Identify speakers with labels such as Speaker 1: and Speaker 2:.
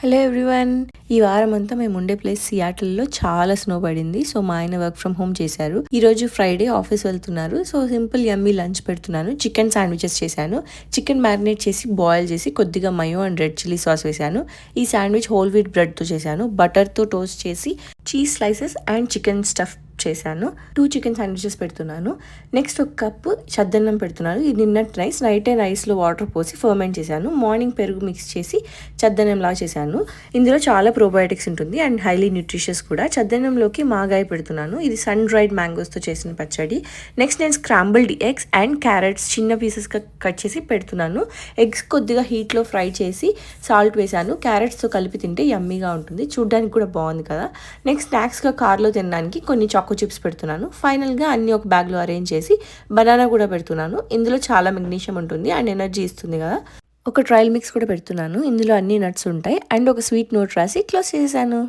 Speaker 1: Hello everyone. ఈ వారం అంతా మేము ఉండే ప్లేస్ సియాటిల్లో చాలా స్నో పడింది. సో మా ఆయన వర్క్ ఫ్రమ్ హోమ్ చేశారు. ఈ రోజు ఫ్రైడే ఆఫీస్ వెళ్తున్నారు. సో సింపుల్ యమ్మీ లంచ్ పెడుతున్నాను. చికెన్ శాండ్విచెస్ చేశాను. చికెన్ మ్యారినేట్ చేసి బాయిల్ చేసి కొద్దిగా మయో అండ్ రెడ్ చిల్లీ సాస్ వేశాను. ఈ శాండ్విచ్ హోల్ వీట్ బ్రెడ్తో చేశాను. బటర్తో టోస్ట్ చేసి cheese slices and chicken stuff చేశాను. 2 చికెన్ శాండ్విచెస్ పెడుతున్నాను. నెక్స్ట్ ఒక కప్పు చద్దన్నం పెడుతున్నాను. ఇది నిన్నటి రైస్, నైటే రైస్లో వాటర్ పోసి ఫర్మెంట్ చేశాను. మార్నింగ్ పెరుగు మిక్స్ చేసి చద్దన్నంలా చేశాను. ఇందులో చాలా ప్రోబయోటిక్స్ ఉంటుంది అండ్ హైలీ న్యూట్రిషియస్ కూడా. చద్దన్నంలోకి మాగాయ పెడుతున్నాను. ఇది సన్ డ్రైడ్ మ్యాంగోస్తో చేసిన పచ్చడి. నెక్స్ట్ నేను స్క్రాంబుల్డ్ ఎగ్స్ అండ్ క్యారెట్స్ చిన్న పీసెస్గా కట్ చేసి పెడుతున్నాను. ఎగ్స్ కొద్దిగా హీట్లో ఫ్రై చేసి సాల్ట్ వేశాను. క్యారెట్స్తో కలిపి తింటే యమ్మీగా ఉంటుంది. చూడ్డానికి కూడా బాగుంది కదా. నెక్స్ట్ స్నాక్స్గా కార్లో తినడానికి కొన్ని చాకో చిప్స్ పెడుతున్నాను. ఫైనల్గా అన్ని ఒక బ్యాగ్లో అరేంజ్ చేసి బనానా కూడా పెడుతున్నాను. ఇందులో చాలా మెగ్నీషియం ఉంటుంది అండ్ ఎనర్జీ ఇస్తుంది కదా. ఒక ట్రయల్ మిక్స్ కూడా పెడుతున్నాను. ఇందులో అన్ని నట్స్ ఉంటాయి అండ్ ఒక స్వీట్ నోట్ రాసి క్లోజ్ చేశాను.